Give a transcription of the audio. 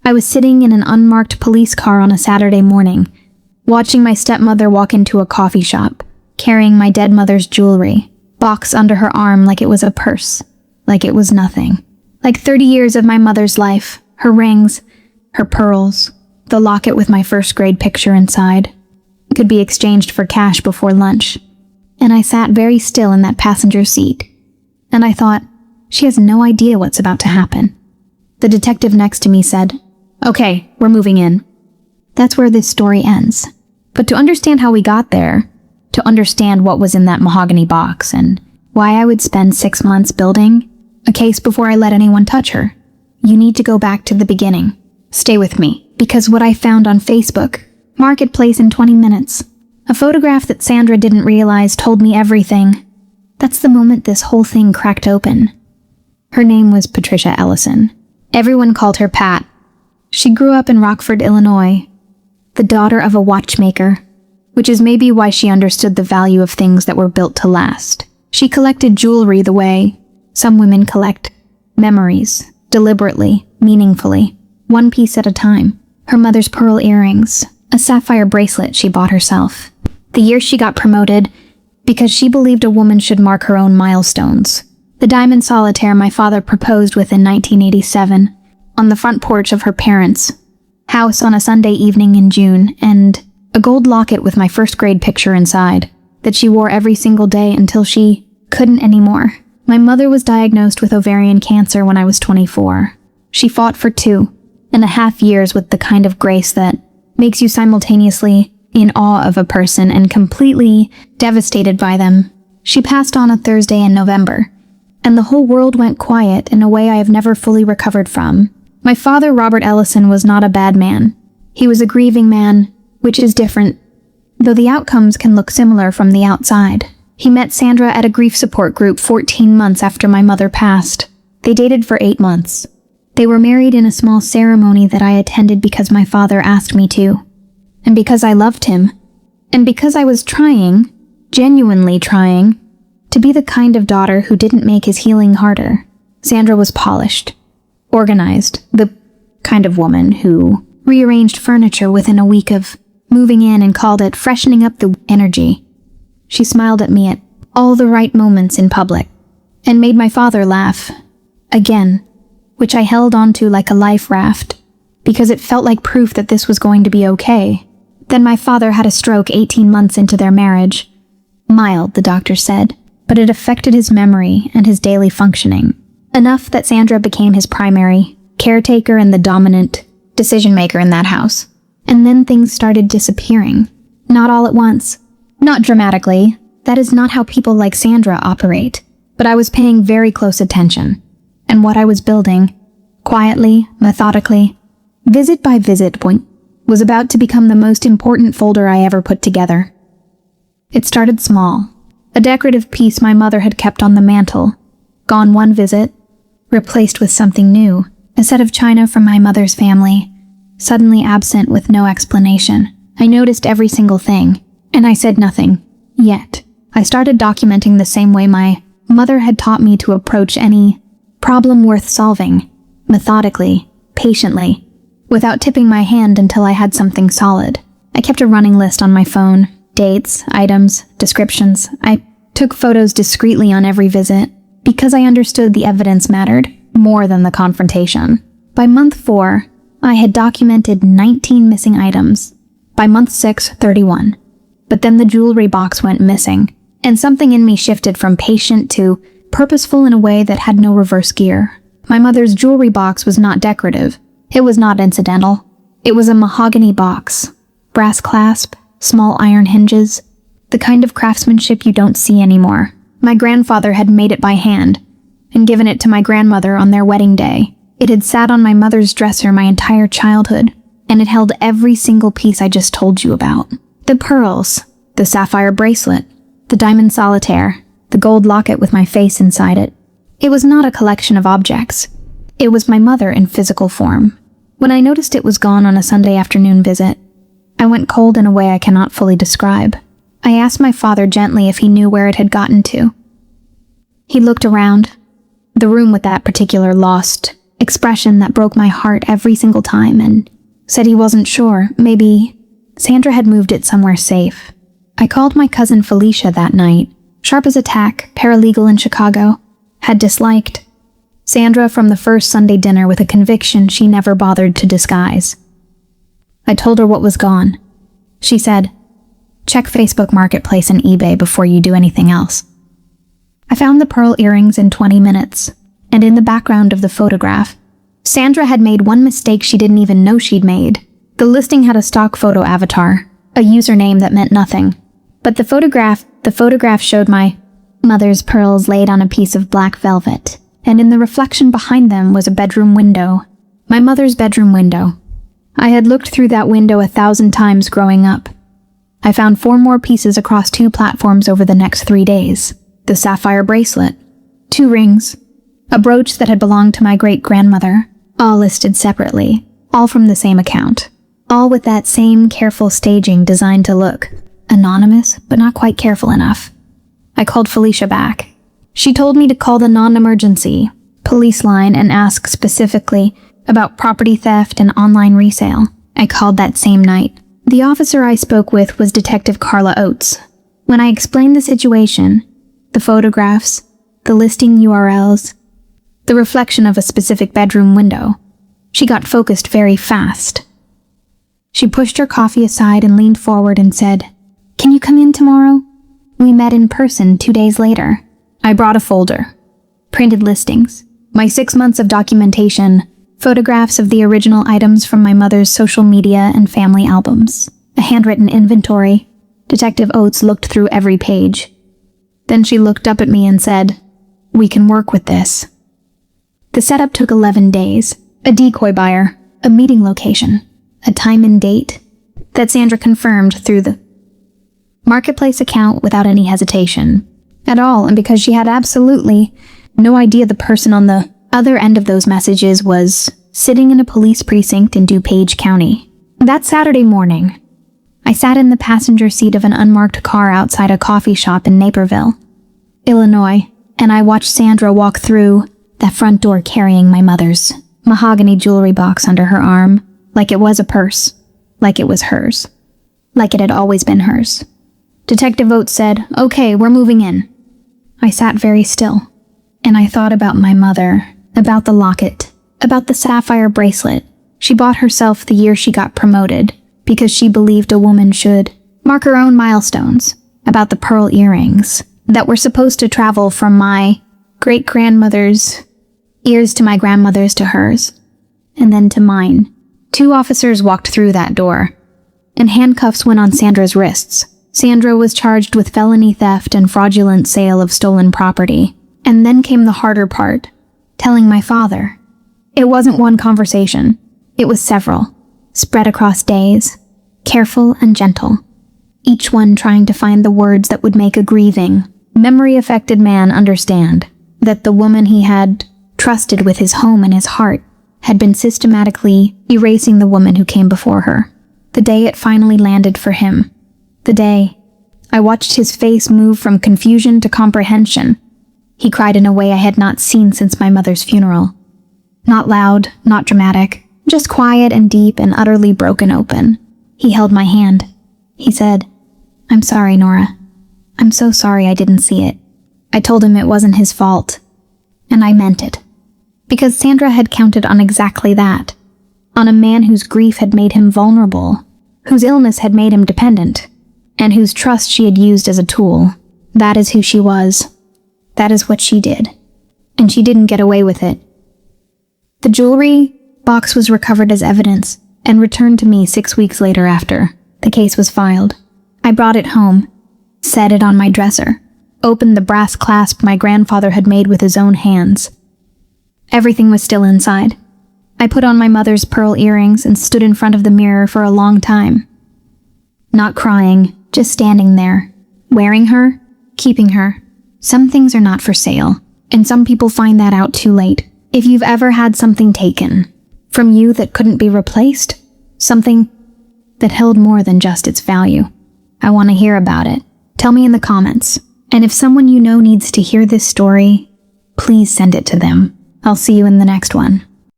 I was sitting in an unmarked police car on a Saturday morning, watching my stepmother walk into a coffee shop, carrying my dead mother's jewelry, box under her arm like it was a purse, like it was nothing. Like 30 years of my mother's life, her rings, her pearls, the locket with my first grade picture inside, could be exchanged for cash before lunch. And I sat very still in that passenger seat. And I thought, she has no idea what's about to happen. The detective next to me said, "Okay, we're moving in." That's where this story ends. But to understand how we got there, to understand what was in that mahogany box and why I would spend 6 months building a case before I let anyone touch her, you need to go back to the beginning. Stay with me, because what I found on Facebook, Marketplace in 20 minutes, a photograph that Sandra didn't realize told me everything. That's the moment this whole thing cracked open. Her name was Patricia Ellison. Everyone called her Pat. She grew up in Rockford, Illinois, the daughter of a watchmaker, which is maybe why she understood the value of things that were built to last. She collected jewelry the way some women collect memories, deliberately, meaningfully, one piece at a time. Her mother's pearl earrings, a sapphire bracelet she bought herself. The year she got promoted, because she believed a woman should mark her own milestones. The diamond solitaire my father proposed with in 1987, on the front porch of her parents' house on a Sunday evening in June, and a gold locket with my first grade picture inside, that she wore every single day until she couldn't anymore. My mother was diagnosed with ovarian cancer when I was 24. She fought for 2.5 years with the kind of grace that makes you simultaneously in awe of a person and completely devastated by them. She passed on a Thursday in November, and the whole world went quiet in a way I have never fully recovered from. My father, Robert Ellison, was not a bad man. He was a grieving man, which is different, though the outcomes can look similar from the outside. He met Sandra at a grief support group 14 months after my mother passed. They dated for 8 months. They were married in a small ceremony that I attended because my father asked me to, and because I loved him, and because I was trying, genuinely trying, to be the kind of daughter who didn't make his healing harder. Sandra was polished, organized, the kind of woman who rearranged furniture within a week of moving in and called it freshening up the energy. She smiled at me at all the right moments in public, and made my father laugh, again, which I held onto like a life raft, because it felt like proof that this was going to be okay. Then my father had a stroke 18 months into their marriage. Mild, the doctor said, but it affected his memory and his daily functioning. Enough that Sandra became his primary caretaker and the dominant decision-maker in that house. And then things started disappearing. Not all at once. Not dramatically. That is not how people like Sandra operate. But I was paying very close attention. And what I was building, quietly, methodically, visit by visit, was about to become the most important folder I ever put together. It started small. A decorative piece my mother had kept on the mantel. Gone one visit, replaced with something new. A set of china from my mother's family, suddenly absent with no explanation. I noticed every single thing, and I said nothing. Yet, I started documenting the same way my mother had taught me to approach any problem worth solving, methodically, patiently, without tipping my hand until I had something solid. I kept a running list on my phone, dates, items, descriptions. I took photos discreetly on every visit, because I understood the evidence mattered more than the confrontation. By month 4, I had documented 19 missing items. By month 6, 31. But then the jewelry box went missing, and something in me shifted from patient to purposeful in a way that had no reverse gear. My mother's jewelry box was not decorative. It was not incidental. It was a mahogany box. Brass clasp, small iron hinges, the kind of craftsmanship you don't see anymore. My grandfather had made it by hand, and given it to my grandmother on their wedding day. It had sat on my mother's dresser my entire childhood, and it held every single piece I just told you about. The pearls, the sapphire bracelet, the diamond solitaire, the gold locket with my face inside it. It was not a collection of objects. It was my mother in physical form. When I noticed it was gone on a Sunday afternoon visit, I went cold in a way I cannot fully describe. I asked my father gently if he knew where it had gotten to. He looked around. The room with that particular lost expression that broke my heart every single time, and said he wasn't sure. Maybe Sandra had moved it somewhere safe. I called my cousin Felicia that night, sharp as a tack, paralegal in Chicago, had disliked Sandra from the first Sunday dinner with a conviction she never bothered to disguise. I told her what was gone. She said, "Check Facebook Marketplace and eBay before you do anything else." I found the pearl earrings in 20 minutes, and in the background of the photograph, Sandra had made one mistake she didn't even know she'd made. The listing had a stock photo avatar, a username that meant nothing. But the photograph showed my mother's pearls laid on a piece of black velvet, and in the reflection behind them was a bedroom window. My mother's bedroom window. I had looked through that window 1,000 times growing up. I found 4 more pieces across 2 platforms over the next 3 days. The sapphire bracelet, 2 rings, a brooch that had belonged to my great-grandmother, all listed separately, all from the same account, all with that same careful staging designed to look anonymous, but not quite careful enough. I called Felicia back. She told me to call the non-emergency police line and ask specifically about property theft and online resale. I called that same night. The officer I spoke with was Detective Carla Oates. When I explained the situation, the photographs, the listing URLs, the reflection of a specific bedroom window, she got focused very fast. She pushed her coffee aside and leaned forward and said, "Can you come in tomorrow?" We met in person 2 days later. I brought a folder, printed listings, my 6 months of documentation, photographs of the original items from my mother's social media and family albums, a handwritten inventory. Detective Oates looked through every page. Then she looked up at me and said, "We can work with this." The setup took 11 days, a decoy buyer, a meeting location, a time and date that Sandra confirmed through the Marketplace account without any hesitation at all, and because she had absolutely no idea the person on the other end of those messages was sitting in a police precinct in DuPage County. That Saturday morning, I sat in the passenger seat of an unmarked car outside a coffee shop in Naperville, Illinois, and I watched Sandra walk through that front door carrying my mother's mahogany jewelry box under her arm, like it was a purse, like it was hers, like it had always been hers. Detective Oates said, "Okay, we're moving in." I sat very still, and I thought about my mother, about the locket, about the sapphire bracelet she bought herself the year she got promoted, because she believed a woman should mark her own milestones, about the pearl earrings that were supposed to travel from my great-grandmother's ears to my grandmother's to hers, and then to mine. 2 officers walked through that door, and handcuffs went on Sandra's wrists. Sandra was charged with felony theft and fraudulent sale of stolen property. And then came the harder part, telling my father. It wasn't one conversation. It was several, spread across days, careful and gentle, each one trying to find the words that would make a grieving, memory-affected man understand that the woman he had trusted with his home and his heart had been systematically erasing the woman who came before her. The day it finally landed for him, the day I watched his face move from confusion to comprehension. He cried in a way I had not seen since my mother's funeral. Not loud, not dramatic, just quiet and deep and utterly broken open. He held my hand. He said, "I'm sorry, Nora. I'm so sorry I didn't see it." I told him it wasn't his fault, and I meant it. Because Sandra had counted on exactly that, on a man whose grief had made him vulnerable, whose illness had made him dependent, and whose trust she had used as a tool. That is who she was. That is what she did. And she didn't get away with it. The jewelry box was recovered as evidence and returned to me 6 weeks later after the case was filed. I brought it home, set it on my dresser, opened the brass clasp my grandfather had made with his own hands. Everything was still inside. I put on my mother's pearl earrings and stood in front of the mirror for a long time. Not crying, just standing there, wearing her, keeping her. Some things are not for sale, and some people find that out too late. If you've ever had something taken from you that couldn't be replaced, something that held more than just its value, I want to hear about it. Tell me in the comments. And if someone you know needs to hear this story, please send it to them. I'll see you in the next one.